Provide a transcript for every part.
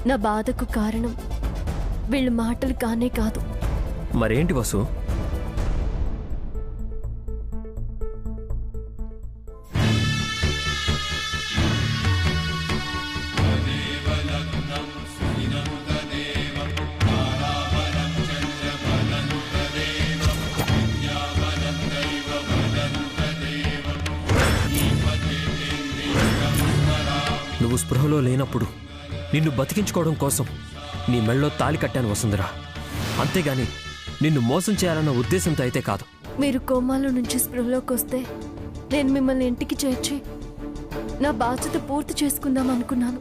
నా బాధకు కారణం వీళ్ళ మాటలు కానే కాదు. మరేంటి వసు? నువ్వు స్పృహలో లేనప్పుడు నిన్ను బతికించుకోవడం కోసం నీ మెళ్ళో తాళి కట్టాను వసుంధరా. అంతేగాని నిన్ను మోసం చేయాలన్న ఉద్దేశంతో అయితే కాదు. మీరు కోమాలో నుంచి స్పృహలోకి వస్తే నేను మిమ్మల్ని ఇంటికి చేర్చి నా బాధ్యత పూర్తి చేసుకుందాం అనుకున్నాను.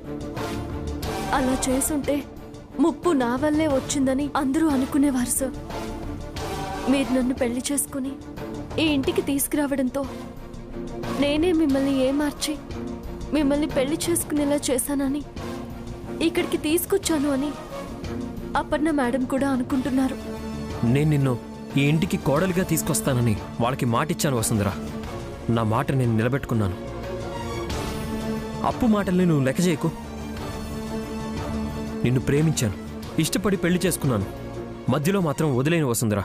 అలా చేసుంటే ముప్పు నా వల్లే వచ్చిందని అందరూ అనుకునేవారు సార్. మీరు నన్ను పెళ్లి చేసుకుని ఈ ఇంటికి తీసుకురావడంతో నేనే మిమ్మల్ని ఏమార్చి మిమ్మల్ని పెళ్లి చేసుకునేలా చేశానని, ఇక్కడికి తీసుకొచ్చాను అని అపర్ణ మేడం కూడా అనుకుంటున్నారు. నేను నిన్ను ఈ ఇంటికి కోడలిగా తీసుకొస్తానని వాళ్ళకి మాటిచ్చాను వసుంధరా. నా మాట నేను నిలబెట్టుకున్నాను. అప్పు మాటల్ని నువ్వు లెక్క చేయకు. నిన్ను ప్రేమించాను, ఇష్టపడి పెళ్లి చేసుకున్నాను. మధ్యలో మాత్రం వదిలేను వసుంధరా.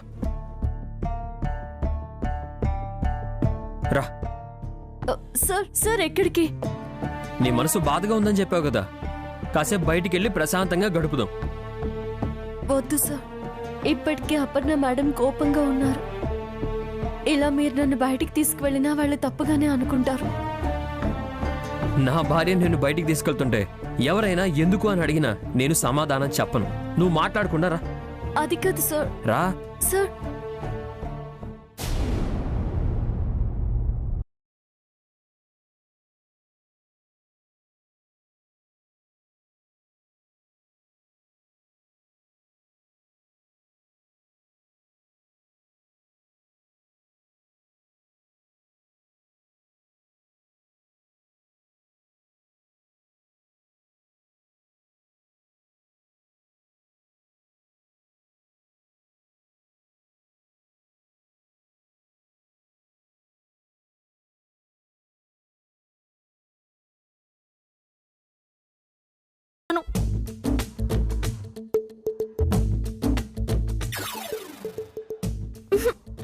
రా. సార్ సార్ ఎక్కడికి? నీ మనసు బాధగా ఉందని చెప్పావు కదా, కాసేపు బయటికి వెళ్ళి ప్రశాంతంగా గడుపుదాం. వద్దు సార్, ఇప్పటికే అపర్ణ మేడం కోపంగా ఉన్నారు. ఇలా మీరు నన్ను బయటికి తీసుకువెళ్ళినా వాళ్ళు తప్పుగానే అనుకుంటారు. నా భార్య నిన్ను బయటికి తీసుకెళ్తుంటే ఎవరైనా ఎందుకు అని అడిగినా నేను సమాధానం చెప్పను. నువ్వు మాట్లాడకుండా రా. అది కాదు సార్. రా. సార్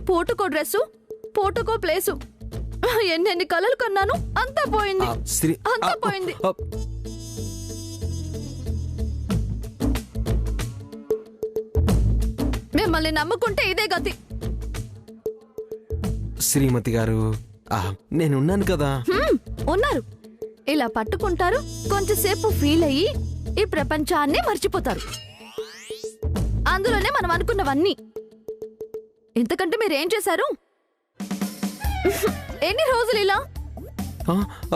పూటకో డ్రెస్సు, పూటకో ప్లేసు, ఎన్నెన్ని కలలు కన్నాను, అంతా పోయింది. అంతా పోయింది. మిమ్మల్ని నమ్ముకుంటే ఇదే గతి. శ్రీమతి గారు, నేనున్నాను కదా. ఉన్నారు. ఇలా పట్టుకుంటారు, కొంచెంసేపు ఫీల్ అయ్యి ఈ ప్రపంచాన్నే మర్చిపోతారు. అందులోనే మనం అనుకున్నవన్నీ. ఇంతకంటే మీరేం చేశారు? ఎన్ని రోజులు ఇలా?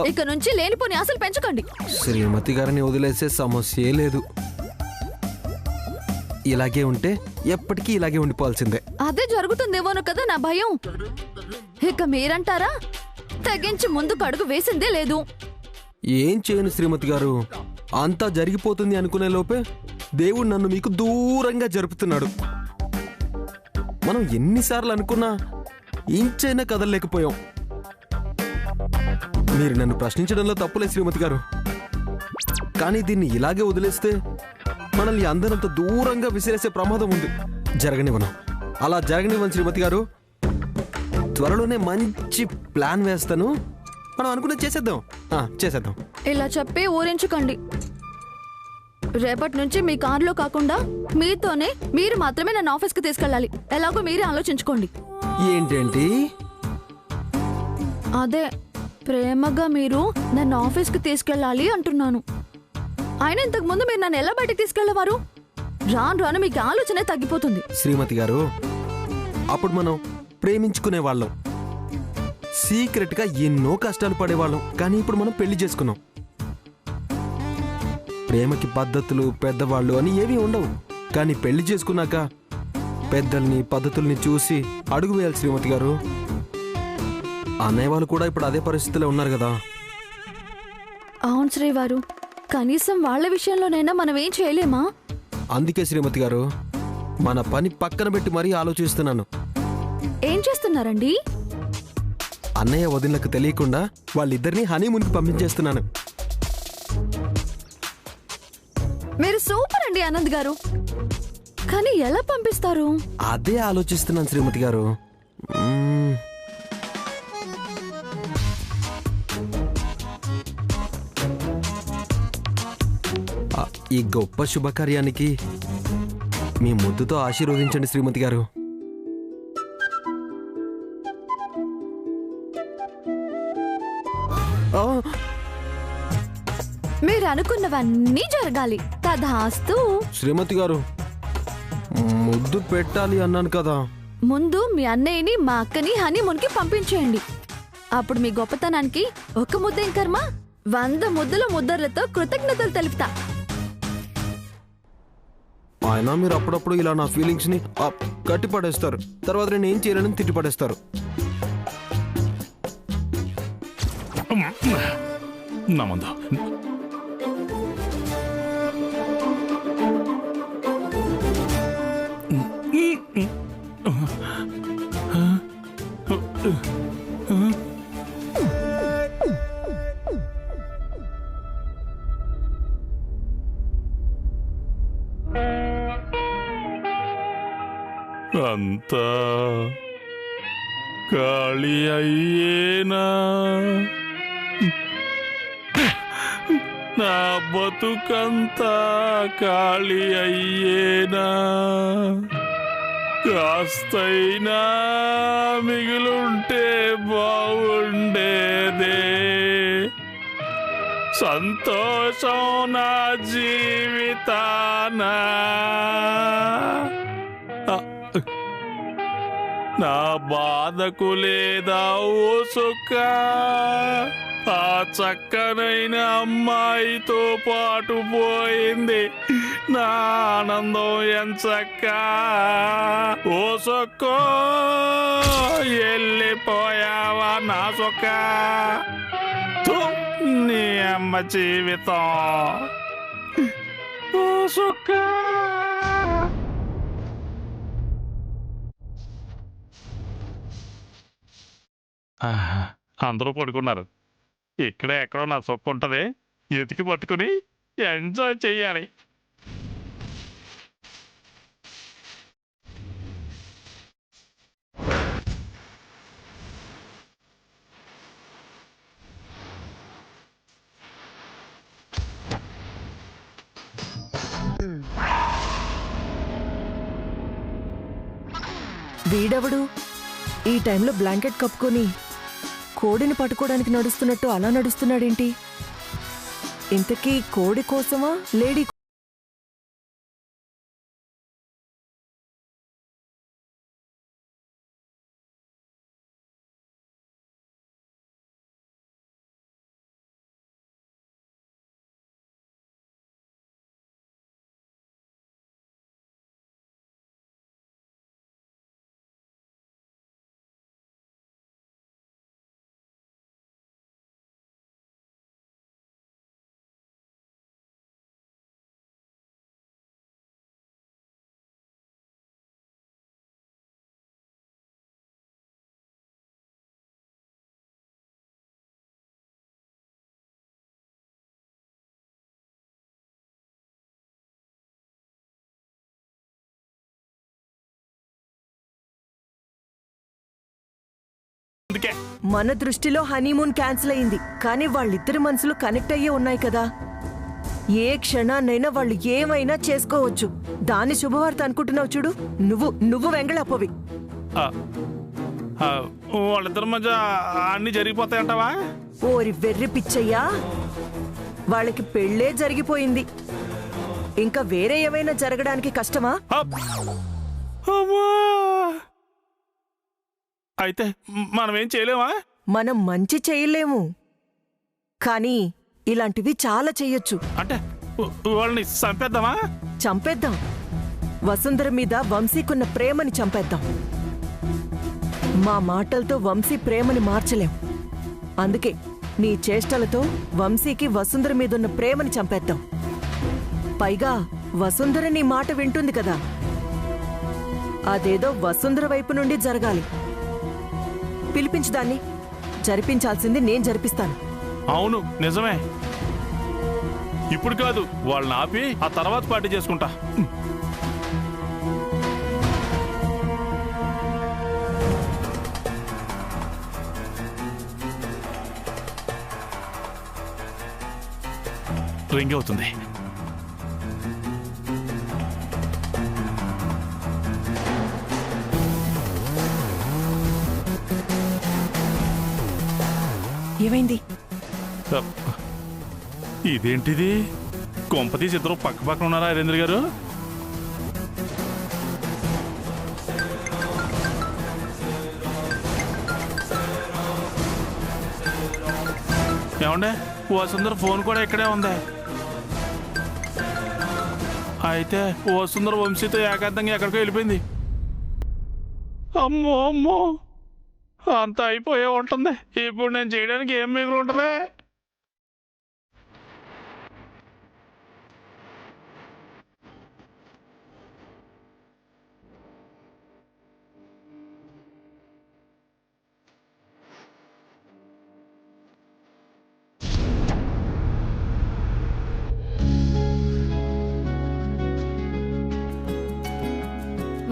ఇక నుంచి లేనిపోని ఆశలు పెంచకండి. శ్రీమతి గారిని వదిలేసే సమస్యే లేదు. ఇలాగే ఉంటే ఎప్పటికీ ఇలాగే ఉండిపోవాల్సిందే. అదే జరుగుతుందేమోను కదా నా భయం. ఇక మీరంటారా, తెగించి ముందుకు అడుగు వేసిందే లేదు. ఏం చేయను శ్రీమతి గారు, అంతా జరిగిపోతుంది అనుకునే లోపే దేవుడు నన్ను మీకు దూరంగా జరుపుతున్నాడు. మనం ఎన్నిసార్లు అనుకున్నా ఇంచైనా కదలలేకపోయాం. మీరు నన్ను ప్రశ్నించడంలో తప్పులే శ్రీమతి గారు, కానీ దీన్ని ఇలాగే వదిలేస్తే మనల్ని అందరంత దూరంగా విసిరేసే ప్రమాదం ఉంది. జరగనివ్వను, అలా జరగనివ్వను శ్రీమతి గారు. త్వరలోనే మంచి ప్లాన్ వేస్తాను. మనం అనుకున్నది చేసేద్దాం. ఇలా చెప్పి ఊరించుకోండి. రేపటి నుంచి మీ కారులో కాకుండా మీతోనే, మీరు మాత్రమే నన్ను ఆఫీస్కి తీసుకెళ్ళాలి. ఎలాగో మీరే ఆలోచించుకోండి. ఏంటేంటి? అదే ప్రేమగా మీరు నన్ను ఆఫీస్కి తీసుకెళ్ళాలి అంటున్నాను. అయినా ఇంతకు ముందు మీరు నన్ను ఎలా బయటికి తీసుకెళ్లేవారు? రాను రాను మీకు ఆలోచనే తగ్గిపోతుంది. శ్రీమతి గారు, అప్పుడు మనం ప్రేమించుకునే వాళ్ళం, సీక్రెట్ గా ఎన్నో కష్టాలు పడేవాళ్ళం. కానీ ఇప్పుడు మనం పెళ్లి చేసుకున్నాం. ప్రేమకి పద్ధతులు, పెద్దవాళ్ళు అని ఏమీ ఉండవు. కానీ పెళ్లి చేసుకున్నాక పెద్దల్ని, పద్ధతుల్ని చూసి అడుగు వేయాలి శ్రీమతి గారు. అన్నయ్య వాళ్ళు కూడా ఇప్పుడు అదే పరిస్థితిలో ఉన్నారు కదా. అవును శ్రీవారు, కనీసం వాళ్ళ విషయంలోనైనా మనం ఏం చేయలేమా? అందుకే శ్రీమతి గారు, మన పని పక్కన పెట్టి మరీ ఆలోచిస్తున్నాను. ఏం చేస్తున్నారండి? అన్నయ్య వదినలకు తెలియకుండా వాళ్ళిద్దరినీ హనీమూన్కి పంపించేస్తున్నాను. మీరు సూపర్ అండి ఆనంద్ గారు. కానీ ఎలా పంపిస్తారు? అదే ఆలోచిస్తున్నాను శ్రీమతి గారు. ఈ గొప్ప శుభకార్యానికి మీ ముద్దుతో ఆశీర్వదించండి శ్రీమతి గారు. మీరు అనుకున్నవన్నీ జరగాలి. తదాస్తు. శ్రీమతి గారు, ముద్దు పెట్టాలి అన్నాను కదా. ముందు మీ అన్నయ్యని మా అక్కని హనీమూన్కి పంపించేయండి. అప్పుడు మీ గొప్పతనానికి ఒక ముద్దేం కర్మ, 100 ముద్దుల ముద్దర్లతో కృతజ్ఞతలు తెలుపుతా. అయినా మీరు అప్పుడప్పుడు ఇలా నా ఫీలింగ్స్ ని కట్టి పడేస్తారు. తర్వాత నేను ఏం చేయలేని తిట్టి పడేస్తారు. నా ముందు అంతా ఖాళీ అయ్యేనా? నా బతుకంతా ఖాళీ అయ్యేనా? కాస్తైనా మిగులుంటే బాగుండేదే. సంతోషం నా జీవితానా. నా బాధకు లేదా ఓ సుక్క, ఆ చక్కనైన అమ్మాయితో పాటు పోయింది నా ఆనందం ఎంచక్క. ఓ సొక్కో వెళ్ళిపోయావా నా సొక్క. నీ అమ్మ జీవితం. ఓ సొక్క. అందరూ పడుకున్నారు. ఇక్కడే ఎక్కడో నా సొక్కు ఉంటుంది, ఎతికి పట్టుకుని ఎంజాయ్ చెయ్యాలి. వీడెవడు ఈ టైంలో బ్లాంకెట్ కప్పుకొని కోడిని పట్టుకోవడానికి నడుస్తున్నట్టు అలా నడుస్తున్నాడేంటి? ఇంతకీ కోడి కోసమా లేడీ? మన దృష్టిలో హనీమూన్ క్యాన్సిల్ అయింది, కానీ వాళ్ళిద్దరి మనసులు కనెక్ట్ అయ్యే ఉన్నాయి కదా. ఏ క్షణాన్నైనా వాళ్ళు ఏమైనా చేసుకోవచ్చు. దాని శుభవార్త అనుకుంటున్నావు చూడు. నువ్వు వెంగళప్పవి. వాళ్ళిద్దరి మధ్య అన్ని జరిగిపోతాయంటావా? ఓరి వెర్రి పిచ్చయ్యా, వాళ్ళకి పెళ్ళే జరిగిపోయింది. ఇంకా వేరే ఏమైనా జరగడానికి కష్టమా? అయితే మనం ఏం చేయలేమా? మనం మంచి చేయలేము, కానీ ఇలాంటివి చాలా చెయ్యొచ్చు. అంటే వాళ్ళని చంపేద్దామా? చంపేద్దాం. వసుంధర మీద వంశీకున్న ప్రేమని చంపేద్దాం. మా మాటలతో వంశీ ప్రేమని మార్చలేం. అందుకే నీ చేష్టలతో వంశీకి వసుంధర మీదున్న ప్రేమని చంపేద్దాం. పైగా వసుంధర నీ మాట వింటుంది కదా. అదేదో వసుంధర వైపు నుండి జరగాలి. పిలిపించదాన్ని. జరిపించాల్సింది నేను జరిపిస్తాను. అవును, నిజమే. ఇప్పుడు కాదు, వాళ్ళని ఆపి ఆ తర్వాత పార్టీ చేసుకుంటా. రింగ్ అవుతుంది. ఏమైంది? ఇదేంటిది? కొంపతీసి ఇద్దరు పక్క పక్కన ఉన్నారా హరేంద్ర గారు? ఏమండే, వసుంధర ఫోన్ కూడా ఇక్కడే ఉంది. అయితే వసుంధర వంశీతో ఏకాంతంగా ఎక్కడికో వెళ్ళిపోయింది. అమ్మో అమ్మో, అంత అయిపోయే ఉంటుంది. ఇప్పుడు నేను చేయడానికి ఏం మిగిలి ఉంటుంది?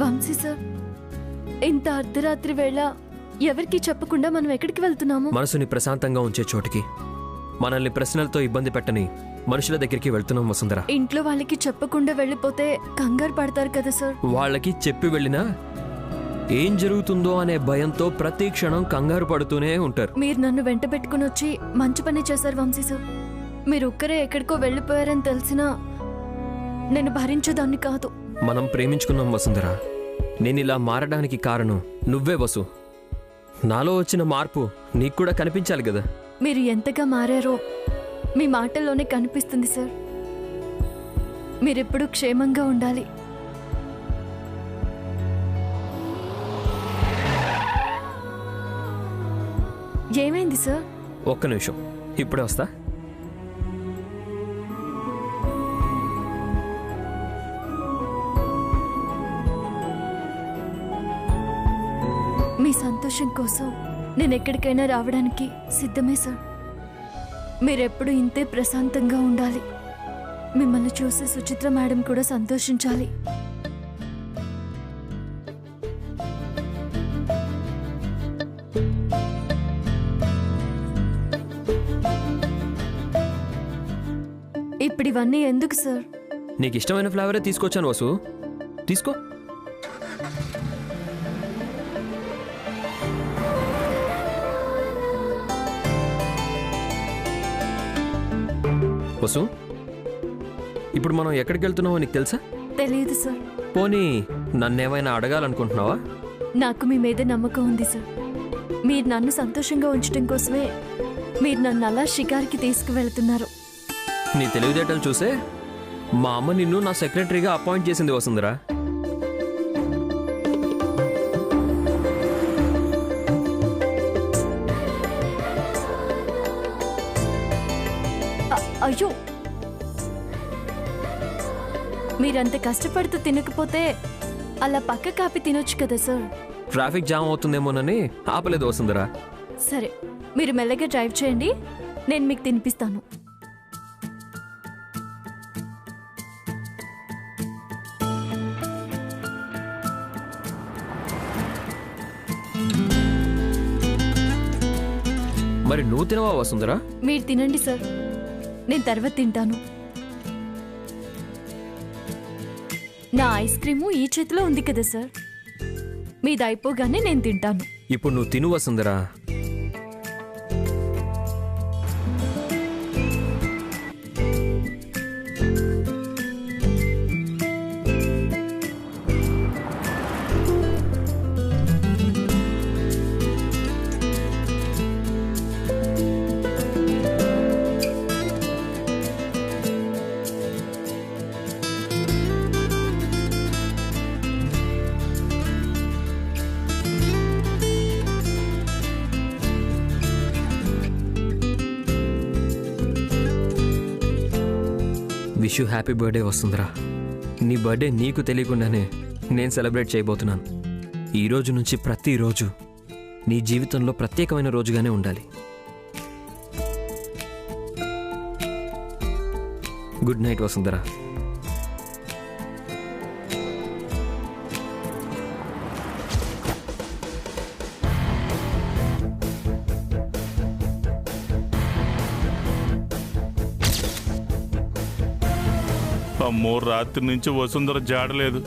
వంశీ సార్, ఇంత అర్ధరాత్రి వేళ ఎవరికి చెప్పకుండా మనం ఎక్కడికి వెళ్తున్నాము? మనసుని ప్రశాంతంగా ఉంచే చోటికి, మనల్ని ప్రశ్నలతో ఇబ్బంది పెట్టని మనుషుల దగ్గరికి వెళ్తున్నాం వసుంధర. ఇంట్లో వాళ్ళకి చెప్పకుండా వెళ్ళిపోతే కంగారు పడతారు కదా సార్. వాళ్ళకి చెప్పి వెళ్ళినా ఏం జరుగుతుందో అనే భయంతో ప్రతి క్షణం కంగారు పడుతూనే ఉంటారు. మీరు నన్ను వెంట పెట్టుకుని వచ్చి మంచి పని చేశారు వంశీ సార్. మీరు ఒక్కరే ఎక్కడికో వెళ్ళిపోయారని తెలిసినా నేను భరించేదాన్ని కాదు. మనం ప్రేమించుకున్నాం వసుంధర. నేను ఇలా మారడానికి కారణం నువ్వే వసు. నాలో వచ్చిన మార్పు నీకు కూడా కనిపించాలి కదా. మీరు ఎంతగా మారారో మీ మాటల్లోనే కనిపిస్తుంది సార్. మీరెప్పుడు క్షేమంగా ఉండాలి. ఏమైంది సార్? ఒక్క నిమిషం, ఇప్పుడే వస్తా. మీ సంతోషం కోసం నేను ఎక్కడికైనా రావడానికి సిద్ధమే సార్. మీరెప్పుడు ఇంతే ప్రశాంతంగా ఉండాలి. మిమ్మల్ని చూసి సుచిత్ర మేడం కూడా సంతోషించాలి. ఇప్పుడు ఇవన్నీ ఎందుకు సార్? నీకు ఇష్టమైన ఫ్లేవరే తీసుకొచ్చాను వసు, తీసుకో. వసు, ఇప్పుడు మనం ఎక్కడికి వెళ్తున్నావో నీకు తెలుసా? తెలియదు సార్. పోనీ నన్నేమైనా అడగాలనుకుంటున్నావా? నాకు మీ మీద నమ్మకం ఉంది సార్. మీరు నన్ను సంతోషంగా ఉంచడం కోసమే మీరు నన్ను అలా షికార్కి తీసుకువెళ్తున్నారు. నీ తెలివితేటలు చూసే మా అమ్మ నిన్ను నా సెక్రటరీగా అపాయింట్ చేసింది వసుంధరా. అయ్యో, మీరంత కష్టపడుతూ తినకపోతే అలా పక్క కాపీ తినొచ్చు కదా సార్. ట్రాఫిక్ జామ్ అవుతుందేమోనని ఆపలేదు వసుంధరా. సరే, మీరు మెల్లగా డ్రైవ్ చేయండి, నేను మీకు తినిపిస్తాను. మరి నువ్వు తినవా వసుంధరా? మీరు తినండి సార్, నేను తర్వాత తింటాను. నా ఐస్ క్రీము ఈ చేతిలో ఉంది కదా సార్, మీది అయిపోగానే నేను తింటాను. ఇప్పుడు నువ్వు తిను వసుంధరా. విష్ యూ హ్యాపీ బర్త్డే వసుంధరా. నీ బర్త్డే నీకు తెలియకుండానే నేను సెలబ్రేట్ చేయబోతున్నాను. ఈ రోజు నుంచి ప్రతిరోజు నీ జీవితంలో ప్రత్యేకమైన రోజుగానే ఉండాలి. గుడ్ నైట్ వసుంధరా. అమ్మో, రాత్రి నుంచి వసుంధర జాడలేదు.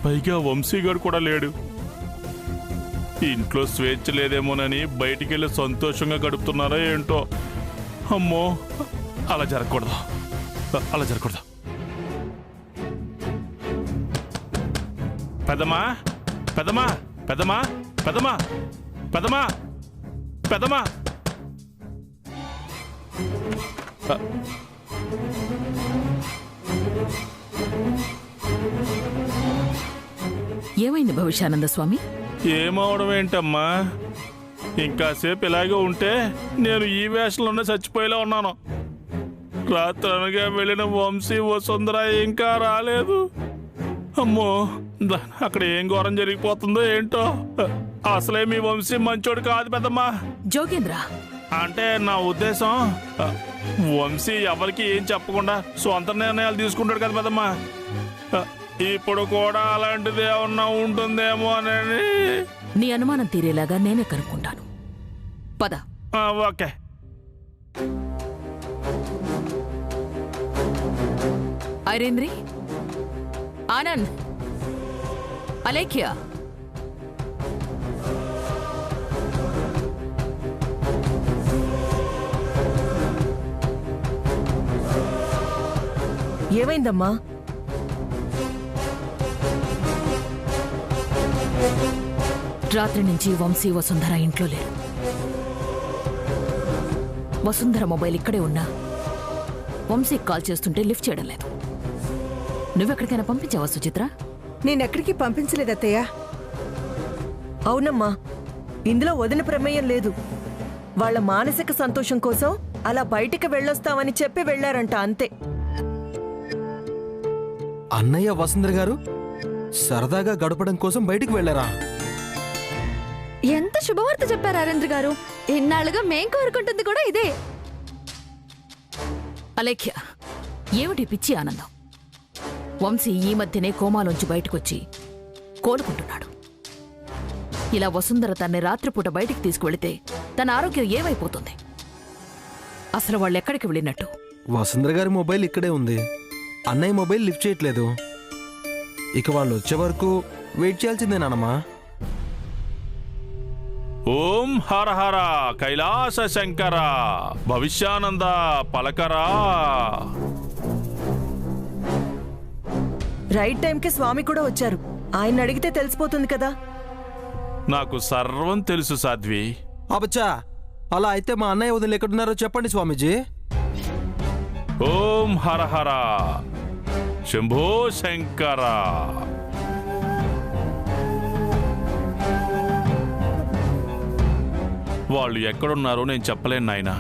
పైగా వంశీగాడు కూడా లేడు. ఇంట్లో స్వేచ్ఛ లేదేమోనని బయటికెళ్ళి సంతోషంగా గడుపుతున్నారా ఏంటో. అమ్మో, అలా జరగకూడదు, అలా జరగకూడదు. పెదమా పెదమా పెదమా పెదమా పెదమా పెదమా. ఏమైంది భవిష్యానంద స్వామి? ఏమవడం ఏంటమ్మా, ఇంకాసేపు ఇలాగే ఉంటే నేను ఈ వేషంలోనే చచ్చిపోయేలా ఉన్నాను. రాత్రి అనగా వెళ్ళిన వంశీ వసుంధర ఇంకా రాలేదు. అమ్మో, అక్కడ ఏం ఘోరం జరిగిపోతుందో ఏంటో. అసలే మీ వంశీ మంచోడు కాదు పెద్దమ్మా. జోగేంద్ర, అంటే నా ఉద్దేశం, వంశీ ఎవరికి ఏం చెప్పకుండా సొంత నిర్ణయాలు తీసుకుంటాడు కదా పెద్దమ్మా. ఇప్పుడు కూడా అలాంటిది ఏమన్నా ఉంటుందేమో అని. నీ అనుమానం తీరేలాగా నేనే కనుక్కుంటాను. పద. ఓకే. ఐరేంద్రి, ఆనంద్, అలేఖ్య, ఏమైందమ్మా? రాత్రి నుంచి వంశీ వసుంధర ఇంట్లో లేరు. వసుంధర మొబైల్ ఇక్కడే ఉన్నా వంశీకి కాల్ చేస్తుంటే లిఫ్ట్ చేయడం లేదు. నువ్వెక్కడికైనా పంపించావా సుచిత్ర? నేనెక్కడికి పంపించలేదత్తయ్య. అవునమ్మా, ఇందులో వదిన ప్రమేయం లేదు. వాళ్ళ మానసిక సంతోషం కోసం అలా బయటికి వెళ్ళొస్తామని చెప్పి వెళ్లారంట, అంతే. అన్నయ్య వసుంధర గారు సరదాగా గడపడం కోసం బయటికి వెళ్ళారా? ఎంత శుభవార్త చెప్పారు అరేంద్ర గారు. ఇన్నాళ్ళుగా మేం కోరుకుంటుంది కూడా ఇదే. అలేఖ్య, ఏమిటి పిచ్చి ఆనందం? వంశీ ఈ మధ్యనే కోమాలోంచి బయటకొచ్చి కోలుకుంటున్నాడు. ఇలా వసుంధర తన్ని రాత్రిపూట బయటికి తీసుకువెళితే తన ఆరోగ్యం ఏమైపోతుంది? అసలు వాళ్ళు ఎక్కడికి వెళ్ళినట్టు? వసుంధర గారి మొబైల్ ఇక్కడే ఉంది. అన్నయ్య మొబైల్ లిఫ్ట్ చేయట్లేదు. ఇక వాళ్ళు వచ్చే వరకు వెయిట్ చేయాల్సిందేనానమ్మా. ఓం హర హర కైలాస శంకర భవిష్యానంద పలకరా. రైట్ టైంకి స్వామి కూడా వచ్చారు. ఆయన అడిగితే తెలిసిపోతుంది కదా. నాకు సర్వం తెలుసు సాధ్వి. అబచ్చా, అలా అయితే మా అన్నయ్య వదిలి ఎక్కడున్నారో చెప్పండి స్వామీజీ. ఓం హర హర శంభో శంకర. వాళ్ళు ఎక్కడున్నారో నేను చెప్పలేను నాయనా,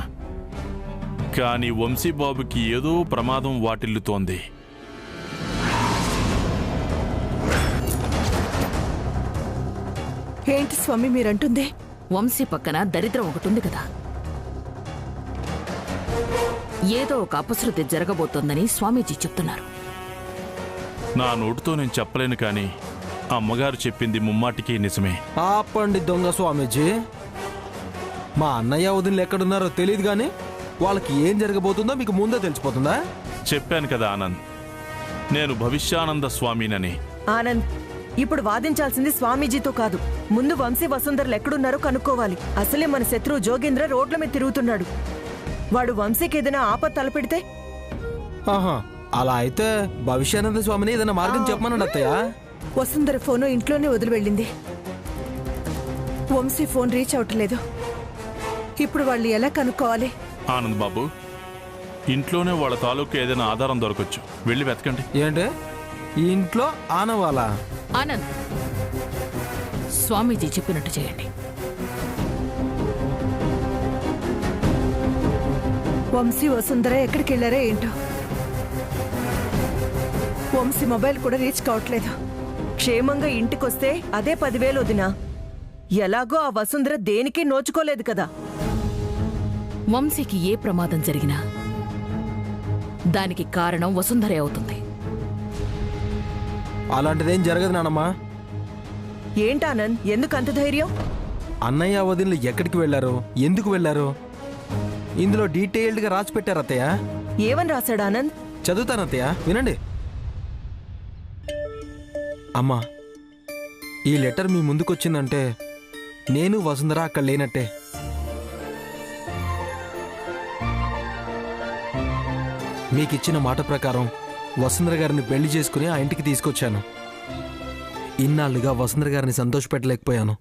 కానీ వంశీబాబుకి ఏదో ప్రమాదం వాటిల్లుతోంది. ఏంటి స్వామి మీరంటుంది? వంశీ పక్కన దరిద్రం ఒకటుంది కదా. ఏదో ఒక అపశృతి జరగబోతోందని స్వామీజీ చెప్తున్నారు. నా నోటితో నేను చెప్పలేను, కానీ అమ్మగారు చెప్పింది ముమ్మాటికి నిజమే. ఆపండి దొంగ స్వామీజీ. మా అన్నయ్య వదిలి ఎక్కడున్నారో తెలియదు, కానీ వాళ్ళకి ఏం జరగబోతుందో మీకు ముందే తెలిసిపోతుందా? చెప్పాను కదా ఆనంద్, నేను భవిష్యానంద స్వామినని. ఆనంద్, ఇప్పుడు వాదించాల్సింది స్వామీజీతో కాదు. ముందు వంశీ వసుంధరలు ఎక్కడున్నారో కనుక్కోవాలి. అసలే మన శత్రువు జోగేంద్ర రోడ్ల మీద తిరుగుతున్నాడు. వాడు వంశీకి ఏదైనా ఆపద తలపెడితే? ఆహా, అలా అయితే భవిష్యానంద స్వామిని ఏదైనా మార్గం చెప్పమనండి అత్తయ్య. వసుంధర ఫోను ఇంట్లోనే వదిలి వెళ్ళింది. వంశీ ఫోన్ రీచ్ అవట్లేదు. ఇప్పుడు వాళ్ళు ఎలా కనుక్కోవాలి? ఆనంద్ బాబు, ఇంట్లోనే వాళ్ళ తాలూకు ఏదైనా ఆధారం దొరకొచ్చు, వెళ్ళి వెతకండి. ఏంటి ఈ ఇంట్లో ఆనవాలా? ఆనంద్, స్వామీజీ చెప్పినట్టు చేయండి. వంశీ వసుంధర ఎక్కడికి వెళ్ళారో ఏంటో. వంశీ మొబైల్ కూడా రీచ్ కావట్లేదు. క్షేమంగా ఇంటికొస్తే అదే 10,000 వదినా. ఎలాగో ఆ వసుంధర దేనికి నోచుకోలేదు కదా. వంశీకి ఏ ప్రమాదం జరిగినా దానికి కారణం వసుంధరే అవుతుంది. అలాంటిదేం జరగదు నానమ్మా. ఏంటానంద్, ఎందుకు అంత ధైర్యం? అన్నయ్య వదినలు ఎక్కడికి వెళ్ళారో, ఎందుకు వెళ్ళారో ఇందులో డీటెయిల్డ్గా రాసి పెట్టారు అత్తయ్య. ఏమని రాశాడు ఆనంద్? చదువుతాను అత్తయ్య, వినండి. అమ్మా, ఈ లెటర్ మీ ముందుకొచ్చిందంటే నేను వసుంధర అక్కడ లేనట్టే. మీకిచ్చిన మాట ప్రకారం వసుంధర గారిని పెళ్లి చేసుకుని ఆ ఇంటికి తీసుకొచ్చాను. ఇన్నాళ్ళుగా వసుంధర గారిని సంతోషపెట్టలేకపోయాను.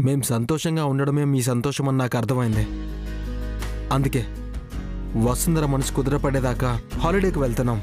మేం సంతోషంగా ఉండడమే మీ సంతోషం అని నాకు అర్థమైంది. అందుకే వసుంధర మనసు కుదిరపడేదాకా హాలిడేకి వెళ్తున్నాం.